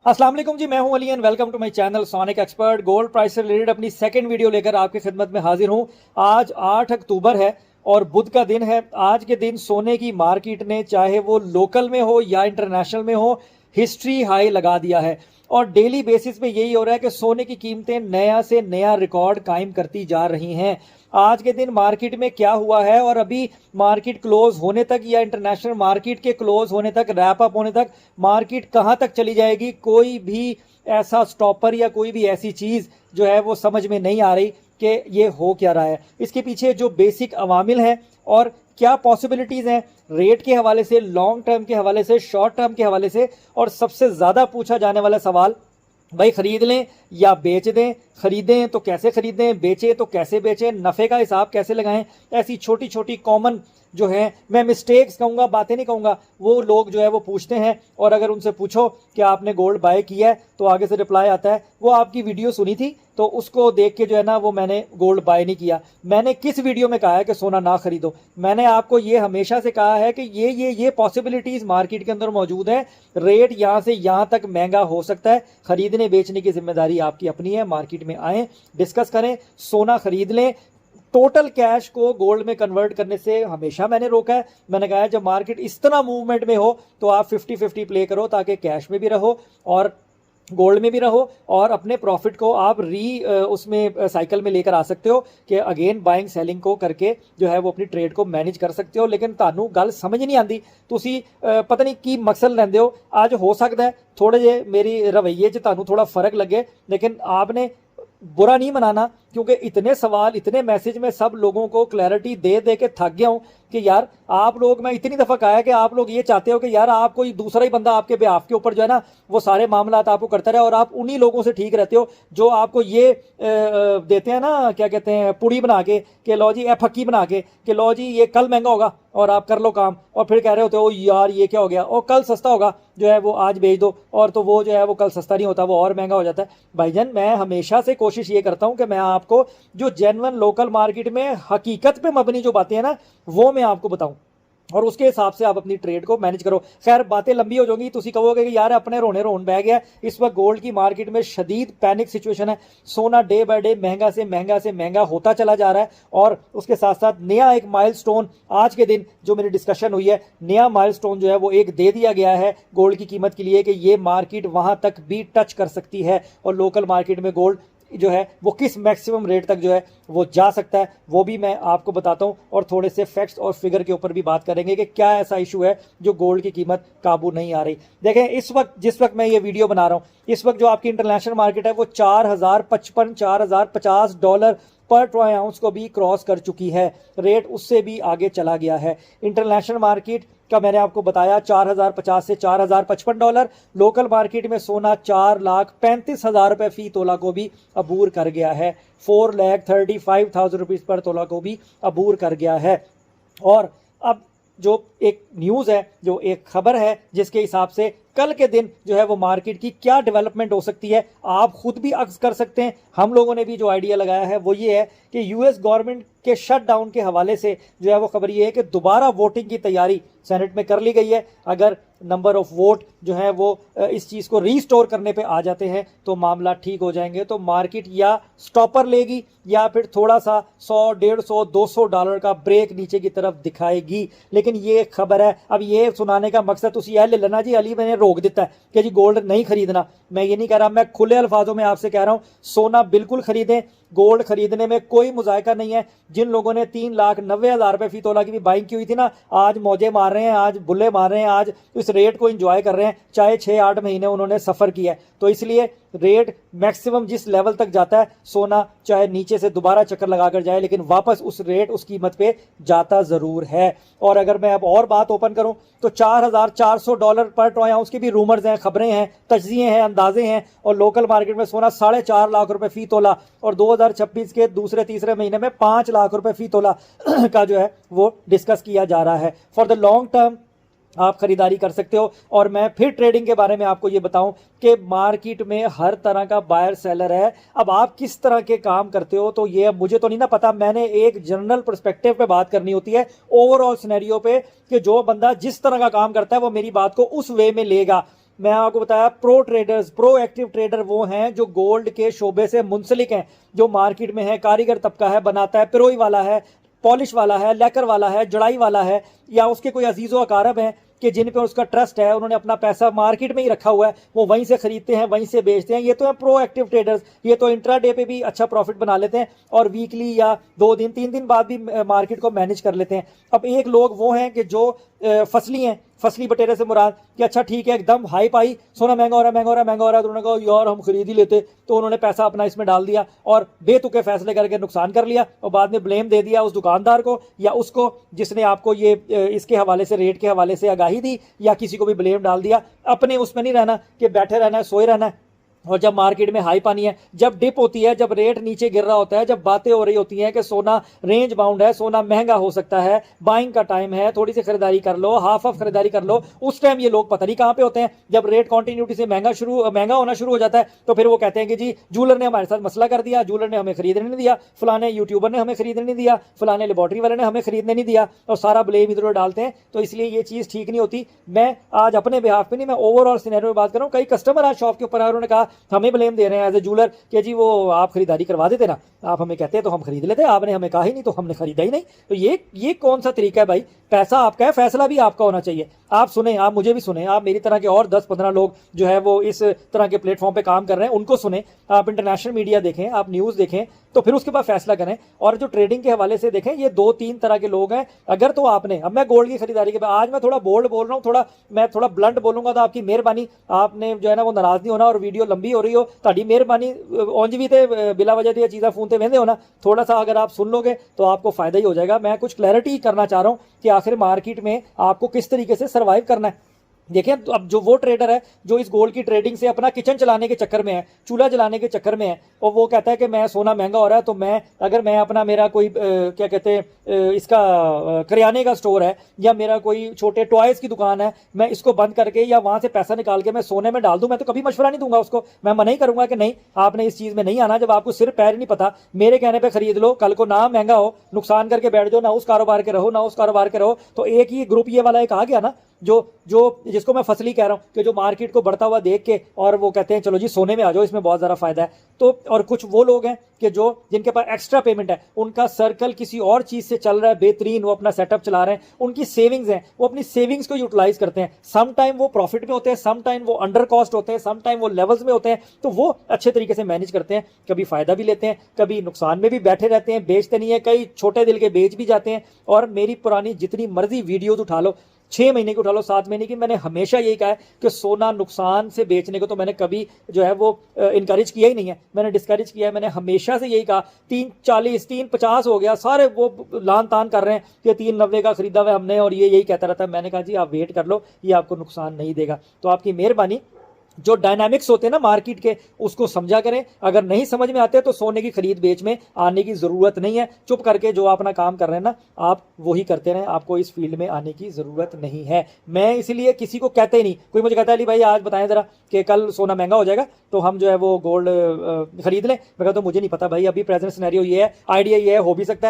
अस्सलाम वालेकुम जी, मैं हूं Ali and welcome to my channel sonic expert. Gold price से रिलेटेड अपनी सेकंड वीडियो लेकर आपकी खिदमत में हाजिर हूं। आज 8 अक्टूबर है और बुध का दिन है। आज के दिन सोने की मार्केट ने, चाहे वो लोकल में हो या इंटरनेशनल में हो, हिस्ट्री हाई लगा दिया है और डेली बेसिस पे यही हो रहा है कि सोने की कीमतें नया से नया रिकॉर्ड कायम करती जा रही हैं। आज के दिन मार्केट में क्या हुआ है और अभी मार्केट क्लोज होने तक या इंटरनेशनल मार्केट के क्लोज होने तक, रैप अप होने तक मार्केट कहां तक चली जाएगी, कोई भी ऐसा स्टॉपर या कोई भी ऐसी चीज जो है वो समझ में नहीं आ रही कि ये हो क्या रहा है। इसके पीछे जो बेसिक अवामिल हैं और क्या पॉसिबिलिटीज हैं रेट के हवाले से, लॉन्ग टर्म के हवाले से, शॉर्ट टर्म के हवाले से, और सबसे ज्यादा पूछा जाने वाला सवाल, भाई खरीद लें या बेच दें, खरीदें तो कैसे खरीदें, बेचें तो कैसे बेचें, नफे का हिसाब कैसे लगाएं। ऐसी छोटी छोटी कॉमन जो है, मैं मिस्टेक्स कहूंगा, बातें नहीं कहूंगा, वो लोग जो है वो पूछते हैं। और अगर उनसे पूछो कि आपने गोल्ड बाय किया है तो आगे से रिप्लाई आता है वो आपकी वीडियो सुनी थी तो उसको देख के जो है ना वो मैंने गोल्ड बाय नहीं किया। मैंने किस वीडियो में कहा है कि सोना ना खरीदो? मैंने आपको ये हमेशा से कहा है कि ये पॉसिबिलिटीज मार्केट के अंदर मौजूद है। रेट यहां से यहां तक महंगा हो सकता है। खरीदने बेचने की जिम्मेदारी आपकी अपनी है। मार्केट में आए, डिस्कस करें, सोना खरीद लें। टोटल कैश को गोल्ड में कन्वर्ट करने से हमेशा मैंने रोका है। मैंने कहा है जब मार्केट इस तरह मूवमेंट में हो तो आप 50-50 प्ले करो ताकि कैश में भी रहो और गोल्ड में भी रहो और अपने प्रॉफिट को आप उसमें साइकिल में लेकर आ सकते हो कि अगेन बाइंग सेलिंग को करके जो है वो अपनी ट्रेड को मैनेज कर सकते हो। लेकिन तानू गल समझ नहीं आती, तुसी पता नहीं की मकसद लेंदे हो। आज हो सकता है थोड़े जे मेरी रवैये च तानू थोड़ा फर्क लगे, लेकिन आपने बुरा नहीं मनाना, क्योंकि इतने सवाल, इतने मैसेज में सब लोगों को क्लैरिटी दे दे के थक गया हूं कि यार आप लोग, मैं इतनी दफा कहा है कि आप लोग ये चाहते हो कि यार आप कोई दूसरा ही बंदा आपके बेहाफ के ऊपर जो है ना वो सारे मामला आपको करता रहे और आप उन्हीं लोगों से ठीक रहते हो जो आपको ये देते हैं ना, क्या कहते हैं, पुड़ी बना के कि लो जी, फक्की बना के कि लो जी ये कल महंगा होगा और आप कर लो काम, और फिर कह रहे होते हो यार ये क्या हो गया, और कल सस्ता होगा जो है वो आज बेच दो, और तो वो जो है वो कल सस्ता नहीं होता, वो और महंगा हो जाता है। भाईजान मैं हमेशा से कोशिश ये करता हूं कि मैं आपको जो जेन्युइन लोकल मार्केट में हकीकत पे मबनी जो बातें हैं ना वो मैं आपको बताऊं और उसके हिसाब से आप अपनी ट्रेड को मैनेज करो। खैर बातें लंबी हो जाएंगी, तुसी कहोगे कि यार अपने रोने रोन बह गया। इस वक्त गोल्ड की मार्केट में शदीद पैनिक सिचुएशन है। सोना डे बाय डे महंगा से महंगा होता चला जा रहा है और उसके साथ साथ नया एक माइलस्टोन आज के दिन जो मेरी डिस्कशन हुई है, नया माइलस्टोन जो है वो एक दे दिया गया है गोल्ड की कीमत के लिए कि ये मार्केट वहां तक भी टच कर सकती है और लोकल मार्केट में गोल्ड जो है वो किस मैक्सिमम रेट तक जो है वो जा सकता है, वो भी मैं आपको बताता हूं। और थोड़े से फैक्ट्स और फिगर के ऊपर भी बात करेंगे कि क्या ऐसा इशू है जो गोल्ड की कीमत काबू नहीं आ रही। देखें इस वक्त, जिस वक्त मैं ये वीडियो बना रहा हूं, इस वक्त जो आपकी इंटरनेशनल मार्केट है वो 4055 $4050 पर ट्रॉय आउंस को भी क्रॉस कर चुकी है। रेट उससे भी आगे चला गया है। इंटरनेशनल मार्केट का मैंने आपको बताया 4050 से $4055। लोकल मार्केट में सोना 4,35,000 रुपए फी तोला को भी अबूर कर गया है। 4,35,000 रुपीज पर तोला को भी अबूर कर गया है। और अब जो एक न्यूज़ है, जो एक खबर है, जिसके हिसाब से कल के दिन जो है वो मार्केट की क्या डेवलपमेंट हो सकती है आप खुद भी अक्स कर सकते हैं। हम लोगों ने भी जो आइडिया लगाया है वो ये है कि यूएस गवर्नमेंट के शटडाउन के हवाले से जो है वो खबर ये है कि दोबारा वोटिंग की तैयारी सेनेट में कर ली गई है। अगर नंबर ऑफ वोट जो है वो इस चीज़ को रीस्टोर करने पे आ जाते हैं तो मामला ठीक हो जाएंगे, तो मार्केट या स्टॉपर लेगी या फिर थोड़ा सा 100, 150, $200 का ब्रेक नीचे की तरफ दिखाएगी। लेकिन ये खबर है, अब ये सुनाने का मकसद उसी है ले लेना जी, अली मैंने रोक देता है कि जी गोल्ड नहीं खरीदना। मैं ये नहीं कह रहा, मैं खुले अल्फाजों में आपसे कह रहा हूं सोना बिल्कुल खरीदें। गोल्ड खरीदने में कोई मुजायका नहीं है। जिन लोगों ने 3,90,000 रुपए फी तोला की भी बाइंग की हुई थी ना, आज मौजे मार रहे हैं, आज बुल्ले मार रहे हैं, आज इस रेट को एंजॉय कर रहे हैं, चाहे 6-8 महीने उन्होंने सफर किया है। तो इसलिए रेट मैक्सिमम जिस लेवल तक जाता है, सोना चाहे नीचे से दोबारा चक्कर लगाकर जाए लेकिन वापस उस रेट, उस कीमत पे जाता जरूर है। और अगर मैं अब और बात ओपन करूं तो $4,400 पर ट्रॉय आउंस की भी रूमर्स हैं, खबरें हैं, तज्जिए हैं, अंदाजे हैं। और लोकल मार्केट में सोना 4.5 लाख रुपए फी तोला और 2026 के दूसरे तीसरे महीने में 5 लाख रुपए फी तोला का जो है वो डिस्कस किया जा रहा है। फॉर द लॉन्ग टर्म आप खरीदारी कर सकते हो। और मैं फिर ट्रेडिंग के बारे में आपको ये बताऊं कि मार्केट में हर तरह का बायर सेलर है। अब आप किस तरह के काम करते हो तो ये मुझे तो नहीं ना पता, मैंने एक जनरल पर्सपेक्टिव पे बात करनी होती है, ओवरऑल सिनेरियो पे, कि जो बंदा जिस तरह का काम करता है वो मेरी बात को उस वे में लेगा। मैं आपको बताया pro traders, pro active trader वो हैं जो गोल्ड के शोबे से मुंसलिक हैं, जो मार्केट में है, कारीगर तबका है, बनाता है, पिरोई वाला है, पॉलिश वाला है, लैकर वाला है, जड़ाई वाला है, या उसके कोई अजीज़ो अकारब हैं कि जिन पे उसका ट्रस्ट है, उन्होंने अपना पैसा मार्केट में ही रखा हुआ है, वो वहीं से खरीदते हैं, वहीं से बेचते हैं। ये तो है प्रो एक्टिव ट्रेडर्स। ये तो इंट्राडे पे भी अच्छा प्रॉफिट बना लेते हैं और वीकली या 2 दिन 3 दिन बाद भी मार्केट को मैनेज कर लेते हैं। अब एक लोग वो हैं कि जो फसली हैं, फसली बटेरे से मुराद कि अच्छा ठीक है, एकदम हाइप आई, सोना महंगा हो रहा है, महंगा हो रहा है, महंगा हो रहा है, तो उन्होंने कहा यार हम खरीद ही लेते, तो उन्होंने पैसा अपना इसमें डाल दिया और बेतुके फैसले करके नुकसान कर लिया और बाद में ब्लेम दे दिया उस दुकानदार को या उसको जिसने आपको ये इसके हवाले से, रेट के हवाले से आगाही दी, या किसी को भी ब्लेम डाल दिया। अपने उसमें नहीं रहना कि बैठे रहना है, सोए रहना है। और जब मार्केट में हाई पानी है, जब डिप होती है, जब रेट नीचे गिर रहा होता है, जब बातें हो रही होती हैं कि सोना रेंज बाउंड है, सोना महंगा हो सकता है, बाइंग का टाइम है, थोड़ी सी खरीदारी कर लो, हाफ ऑफ खरीदारी कर लो, उस टाइम ये लोग पता नहीं कहां पे होते हैं। जब रेट कंटिन्यूटी से महंगा होना शुरू हो जाता है तो फिर वो कहते हैं कि जी जूलर ने हमारे साथ मसला कर दिया, जूलर ने हमें खरीदने नहीं दिया, फलाने यूट्यूबर ने हमें खरीदने नहीं दिया, फलाने लेबोरेटरी वाले ने हमें खरीदने नहीं दिया, और सारा ब्लेम इधर उधर डालते हैं। तो इसलिए ये चीज़ ठीक नहीं होती। मैं आज अपने बिहाफ पे नहीं, मैं ओवरऑल सिनेरियो में बात कर रहा हूँ। कई कस्टमर आज शॉप के ऊपर आए, उन्होंने कहा हमें ब्लेम दे एज ए जूलर कि जी वो आप खरीदारी करवा देते ना, आप हमें कहते हैं तो हम खरीद लेते, आपने हमें कहा ही नहीं तो हमने खरीदा ही नहीं। तो ये कौन सा तरीका है भाई? पैसा आपका है, फैसला भी आपका होना चाहिए। आप सुने, आप मुझे भी सुने, आप मेरी तरह के और 10-15 लोग जो है वो इस तरह के प्लेटफॉर्म पे काम कर रहे हैं, उनको सुने, आप इंटरनेशनल मीडिया देखें, आप न्यूज़ देखें, तो फिर उसके बाद फैसला करें। और जो ट्रेडिंग के हवाले से देखें, ये 2-3 तरह के लोग हैं। अगर तो आपने, अब मैं गोल्ड की खरीदारी के बाद, आज मैं थोड़ा बोल्ड बोल रहा हूँ, मैं थोड़ा ब्लंट बोलूंगा तो आपकी मेहरबानी, आपने जो है ना वो नाराज नहीं होना। और वीडियो लंबी हो रही हो, ताड़ी मेहरबानी, उंज भी थे बिला वजह दिया चीज़ा फोन ते वेंदे हो ना, थोड़ा सा अगर आप सुन लोगे तो आपको फायदा ही हो जाएगा। मैं कुछ क्लैरिटी करना चाह रहा हूँ कि आखिर मार्केट में आपको किस तरीके से सर्वाइव करना है। देखिए, तो अब जो वो ट्रेडर है जो इस गोल्ड की ट्रेडिंग से अपना किचन चलाने के चक्कर में है, चूल्हा जलाने के चक्कर में है, और वो कहता है कि मैं सोना महंगा हो रहा है तो मैं अपना मेरा कोई क्या कहते हैं इसका करियाने का स्टोर है या मेरा कोई छोटे टॉयज की दुकान है, मैं इसको बंद करके या वहां से पैसा निकाल के मैं सोने में डाल दूं, मैं तो कभी मशवरा नहीं दूंगा उसको। मैं मना ही करूंगा कि नहीं, आपने इस चीज में नहीं आना। जब आपको सिर पैर नहीं पता, मेरे कहने पर खरीद लो, कल को ना महंगा हो, नुकसान करके बैठ जाओ, ना उस कारोबार के रहो ना उस कारोबार के रहो। तो एक ही ग्रुप ये वाला एक आ गया ना, जो जिसको मैं फसली कह रहा हूं, कि जो मार्केट को बढ़ता हुआ देख के और वो कहते हैं चलो जी सोने में आ जाओ, इसमें बहुत ज़्यादा फायदा है। तो और कुछ वो लोग हैं कि जिनके पास एक्स्ट्रा पेमेंट है, उनका सर्कल किसी और चीज़ से चल रहा है बेहतरीन, वो अपना सेटअप चला रहे हैं, उनकी सेविंग्स हैं, वो अपनी सेविंग्स को यूटिलाइज करते हैं। सम टाइम वो प्रॉफिट में होते हैं, सम टाइम वो अंडर कॉस्ट होते हैं, सम टाइम वो लेवल्स में होते हैं। तो वो अच्छे तरीके से मैनेज करते हैं, कभी फायदा भी लेते हैं, कभी नुकसान में भी बैठे रहते हैं, बेचते नहीं है, कई छोटे दिल के बेच भी जाते हैं। और मेरी पुरानी जितनी मर्जी वीडियोज उठा लो, 6 महीने की उठा लो, 7 महीने की, मैंने हमेशा यही कहा है कि सोना नुकसान से बेचने को तो मैंने कभी जो है वो इनकरेज किया ही नहीं है, मैंने डिस्करेज किया है। मैंने हमेशा से यही कहा, 340 350 हो गया, सारे वो लान तान कर रहे हैं कि 390 का खरीदा हुआ हमने, और ये यही कहता रहता है। मैंने कहा जी आप वेट कर लो, ये आपको नुकसान नहीं देगा। तो आपकी मेहरबानी, जो डायनामिक्स होते हैं ना मार्केट के, उसको समझा करें। अगर नहीं समझ में आते तो सोने की खरीद बेच में आने की ज़रूरत नहीं है। चुप करके जो अपना काम कर रहे हैं ना, आप वही करते रहें, आपको इस फील्ड में आने की ज़रूरत नहीं है। मैं इसलिए किसी को कहते ही नहीं। कोई मुझे कहता है अली भाई आज बताएं ज़रा कि कल सोना महंगा हो जाएगा तो हम जो है वो गोल्ड खरीद लें। मैं कहता हूँ मुझे नहीं पता भाई, अभी प्रेजेंट सिनेरियो ये है, आइडिया ये है, हो भी सकता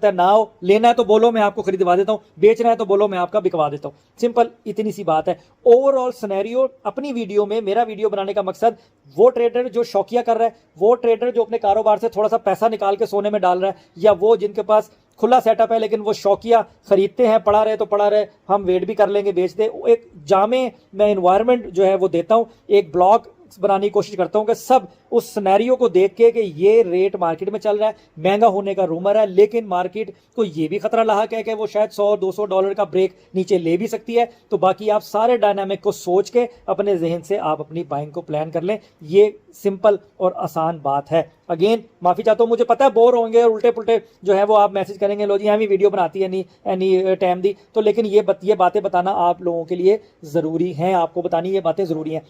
है ना हो। लेना है तो बोलो, मैं आपको खरीदवा देता हूँ, बेचना है तो बोलो, मैं आपका बिकवा देता हूँ। सिंपल, इतनी सी बात है। ओवरऑल सिनेरियो अपनी वीडियो में, मेरा वीडियो बनाने का मकसद वो ट्रेडर जो शौकिया कर रहा है, वो ट्रेडर जो अपने कारोबार से थोड़ा सा पैसा निकाल के सोने में डाल रहा है, या वो जिनके पास खुला सेटअप है लेकिन वो शौकिया खरीदते हैं, पड़ा रहे तो पड़ा रहे, हम वेट भी कर लेंगे, बेच दे। एक जामे मैं एनवायरनमेंट जो है वो देता हूँ, एक ब्लॉग बनाने की कोशिश करता हूं कि सब उस सिनेरियो को देख के कि ये रेट मार्केट में चल रहा है, महंगा होने का रूमर है, लेकिन मार्केट को ये भी खतरा लाक है कि वो शायद $100-200 का ब्रेक नीचे ले भी सकती है। तो बाकी आप सारे डायनामिक को सोच के अपने जहन से आप अपनी बाइंग को प्लान कर लें। ये सिंपल और आसान बात है। अगेन माफी चाहता हूँ, मुझे पता है बोर होंगे और उल्टे पुल्टे जो है वो आप मैसेज करेंगे, लो जी हमें वीडियो बनाती है नहीं एनी टाइम दी। तो लेकिन ये बातें बताना आप लोगों के लिए ज़रूरी है, आपको बतानी ये बातें ज़रूरी हैं।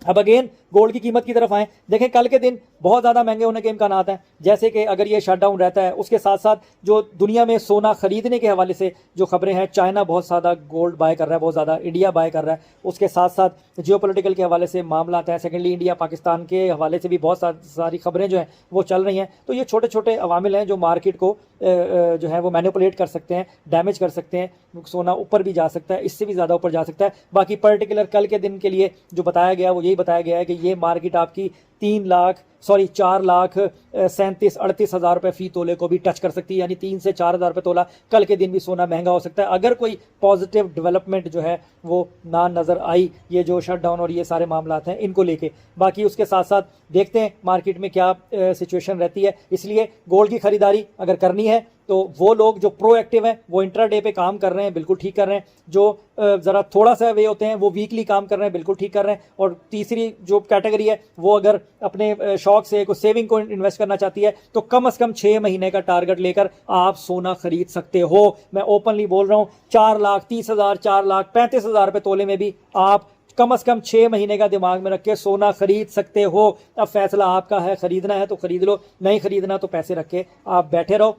अब अगेन गोल्ड की कीमत की तरफ आए, देखें कल के दिन बहुत ज़्यादा महंगे होने के इम्कान हैं। जैसे कि अगर ये शटडाउन रहता है, उसके साथ साथ जो दुनिया में सोना खरीदने के हवाले से जो खबरें हैं, चाइना बहुत ज़्यादा गोल्ड बाय कर रहा है, बहुत ज़्यादा इंडिया बाय कर रहा है। उसके साथ साथ जियोपॉलिटिकल के हवाले से मामला हैं, सेकेंडली इंडिया पाकिस्तान के हवाले से भी बहुत सारी खबरें जो हैं वो चल रही हैं। तो ये छोटे छोटे अवामिल हैं जो मार्केट को जो है वो मैनिपुलेट कर सकते हैं, डैमेज कर सकते हैं। सोना ऊपर भी जा सकता है, इससे भी ज़्यादा ऊपर जा सकता है। बाकी पर्टिकुलर कल के दिन के लिए जो बताया गया वो यही बताया गया है कि ये मार्केट आपकी 4,37,38,000 रुपये फ़ी तोले को भी टच कर सकती है, यानी 3 से 4 हज़ार रुपये तोला कल के दिन भी सोना महंगा हो सकता है अगर कोई पॉजिटिव डेवलपमेंट जो है वो ना नज़र आई, ये जो शटडाउन और ये सारे मामलात हैं इनको लेके। बाकी उसके साथ साथ देखते हैं मार्केट में क्या सिचुएशन रहती है। इसलिए गोल्ड की खरीदारी अगर करनी है तो वो लोग जो प्रोएक्टिव हैं वो इंट्राडे पे काम कर रहे हैं, बिल्कुल ठीक कर रहे हैं। जो ज़रा थोड़ा सा वे होते हैं वो वीकली काम कर रहे हैं, बिल्कुल ठीक कर रहे हैं। और तीसरी जो कैटेगरी है वो अगर अपने शौक से कुछ सेविंग को इन्वेस्ट करना चाहती है तो कम से कम 6 महीने का टारगेट लेकर आप सोना खरीद सकते हो। मैं ओपनली बोल रहा हूँ, 4,30,000 4,35,000 रुपये तोले में भी आप कम से कम 6 महीने का दिमाग में रख के सोना खरीद सकते हो। अब फैसला आपका है, खरीदना है तो खरीद लो, नहीं खरीदना तो पैसे रख के आप बैठे रहो।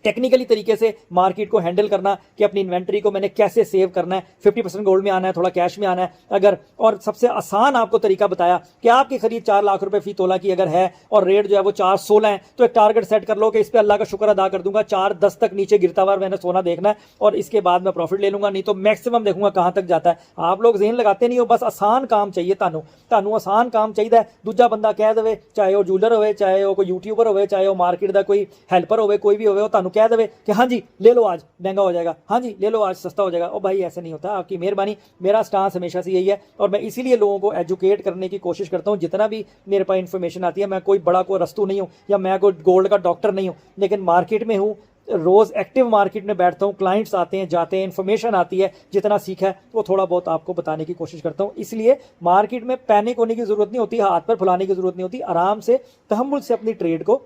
टेक्निकली तरीके से मार्केट को हैंडल करना कि अपनी इन्वेंटरी को मैंने कैसे सेव करना है, 50% गोल्ड में आना है, थोड़ा कैश में आना है अगर। और सबसे आसान आपको तरीका बताया कि आपकी खरीद 4 लाख रुपए फी तोला की अगर है और रेट जो है वो 416 है तो एक टारगेट सेट कर लो कि इस पर अल्लाह का शुक्र अदा कर दूंगा, 410 तक नीचे गिरता हुआ मैंने सोना देखना है और इसके बाद मैं प्रॉफिट ले लूंगा, नहीं तो मैक्सिमम देखूंगा कहां तक जाता है। आप लोग ज़हन लगाते नहीं हो, बस आसान काम चाहिए, ਤੁਹਾਨੂੰ आसान काम चाहिए। दूजा बंदा कह दे, चाहे वो जूलर हो, चाहे वो कोई यूट्यूबर हो, चाहे वो मार्केट का कोई हेल्पर हो, कोई भी हो, ਤੁਹਾਨੂੰ कह दे कि हाँ जी ले लो आज महंगा हो जाएगा, हाँ जी ले लो आज सस्ता हो जाएगा। ओ भाई ऐसे नहीं होता, आपकी मेहरबानी। मेरा स्टांस हमेशा से यही है और मैं इसीलिए लोगों को एजुकेट करने की कोशिश करता हूँ। जितना भी मेरे पास इन्फॉर्मेशन आती है, मैं कोई बड़ा कोई रस्तू नहीं हूँ या मैं कोई गोल्ड का डॉक्टर नहीं हूँ, लेकिन मार्केट में हूँ, रोज़ एक्टिव मार्केट में बैठता हूँ, क्लाइंट्स आते हैं जाते हैं, इन्फॉर्मेशन आती है, जितना सीखा है वो थोड़ा बहुत आपको बताने की कोशिश करता हूँ। इसलिए मार्केट में पैनिक होने की ज़रूरत नहीं होती, हाथ पर फुलाने की ज़रूरत नहीं होती। आराम से तहम्मुल से अपनी ट्रेड को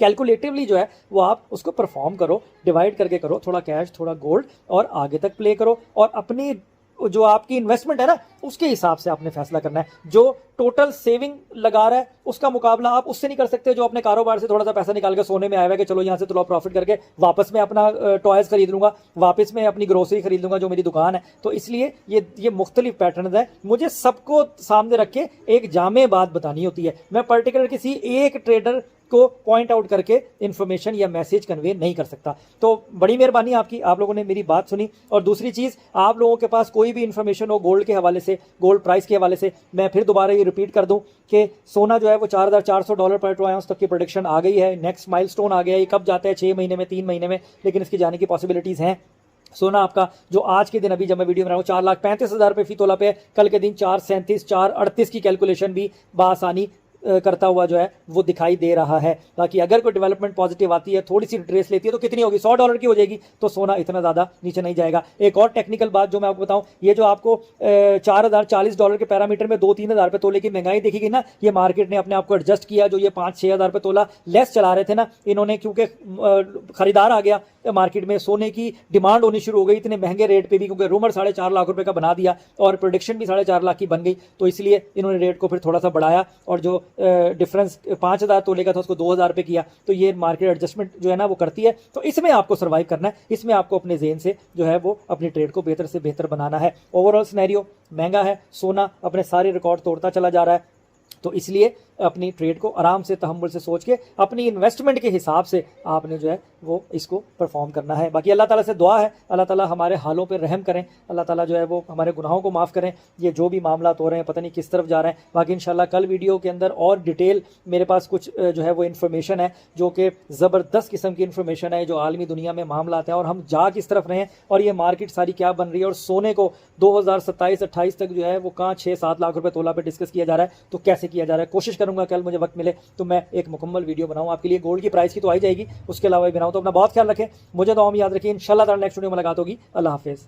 कैलकुलेटिवली जो है वो आप उसको परफॉर्म करो, डिवाइड करके करो, थोड़ा कैश थोड़ा गोल्ड और आगे तक प्ले करो। और अपनी जो आपकी इन्वेस्टमेंट है ना उसके हिसाब से आपने फैसला करना है। जो टोटल सेविंग लगा रहा है उसका मुकाबला आप उससे नहीं कर सकते जो अपने कारोबार से थोड़ा सा पैसा निकाल के सोने में आया हुआ है कि चलो यहाँ से थोड़ा प्रॉफिट करके वापस मैं अपना टॉयज खरीद लूंगा, वापस मैं अपनी ग्रोसरी खरीद लूंगा जो मेरी दुकान है। तो इसलिए ये मुख्तलिफ पैटर्न है, मुझे सबको सामने रख के एक जामे बात बतानी होती है। मैं पर्टिकुलर किसी एक ट्रेडर को पॉइंट आउट करके इन्फॉर्मेशन या मैसेज कन्वे नहीं कर सकता। तो बड़ी मेहरबानी आपकी, आप लोगों ने मेरी बात सुनी। और दूसरी चीज़, आप लोगों के पास कोई भी इन्फॉर्मेशन हो गोल्ड के हवाले से, गोल्ड प्राइस के हवाले से, मैं फिर दोबारा ये रिपीट कर दूं कि सोना जो है वो $4,400 पर ट्रो आउंस तक की प्रोडिक्शन आ गई है, नेक्स्ट माइलस्टोन आ गया है। ये कब जाता है? 6 महीने में, 3 महीने में, लेकिन इसकी जाने की पॉसिबिलिटीज़ हैं। सोना आपका जो आज के दिन अभी जब मैं वीडियो बना रहा हूँ 4,35,000 रुपये फी तोला पे, कल के दिन 4,37 4,38 की कैलकुलेशन भी बासानी करता हुआ जो है वो दिखाई दे रहा है। बाकी अगर कोई डेवलपमेंट पॉजिटिव आती है, थोड़ी सी ट्रेस लेती है तो कितनी होगी, $100 की हो जाएगी, तो सोना इतना ज़्यादा नीचे नहीं जाएगा। एक और टेक्निकल बात जो मैं आपको बताऊं, ये जो आपको $4,040 के पैरामीटर में 2-3 हज़ार रुपये तोले की महंगाई देखी गई ना, ये मार्केट ने अपने आप को एडजस्ट किया। जो ये 5-6 हज़ार रुपये तोला लेस चला रहे थे ना, इन्होंने क्योंकि खरीदार आ गया मार्केट में, सोने की डिमांड होनी शुरू हो गई इतने महंगे रेट पे भी, क्योंकि रूमर 4.5 लाख रुपए का बना दिया और प्रोडिक्शन भी 4.5 लाख की बन गई, तो इसलिए इन्होंने रेट को फिर थोड़ा सा बढ़ाया और जो डिफरेंस 5,000 तोले का था उसको 2,000 रुपये किया। तो ये मार्केट एडजस्टमेंट जो है ना वो करती है। तो इसमें आपको सर्वाइव करना है, इसमें आपको अपने जेन से जो है वो अपनी ट्रेड को बेहतर से बेहतर बनाना है। ओवरऑल सिनेरियो महंगा है, सोना अपने सारे रिकॉर्ड तोड़ता चला जा रहा है, तो इसलिए अपनी ट्रेड को आराम से तहम्मुल से सोच के अपनी इन्वेस्टमेंट के हिसाब से आपने जो है वो इसको परफॉर्म करना है। बाकी अल्लाह ताला से दुआ है, अल्लाह ताला हमारे हालों पे रहम करें, अल्लाह ताला जो है वो हमारे गुनाहों को माफ़ करें। ये जो भी मामला हो रहे हैं पता नहीं किस तरफ जा रहे हैं। बाकी इंशाल्लाह कल वीडियो के अंदर और डिटेल मेरे पास कुछ जो है वो इन्फॉर्मेशन है जो कि ज़बरदस्त किस्म की इन्फॉर्मेशन है, जो आलमी दुनिया में मामला हैं और हम जा किस तरफ रहे हैं और ये मार्केट सारी क्या बन रही है। और सोने को 2027-28 तक जो है वो कहाँ 6-7 लाख रुपये तोला पे डिस्कस किया जा रहा है, तो कैसे किया जा रहा है। कोशिश करूंगा कल मुझे वक्त मिले तो मैं एक मुकम्मल वीडियो बनाऊं आपके लिए। गोल्ड की प्राइस की तो आई जाएगी, उसके अलावा भी बनाऊं। तो अपना बहुत ख्याल रखें, मुझे तो हम याद रखिए। इंशाल्लाह ताला नेक्स्ट वीडियो में मुलाकात होगी। अल्लाह हाफिज़।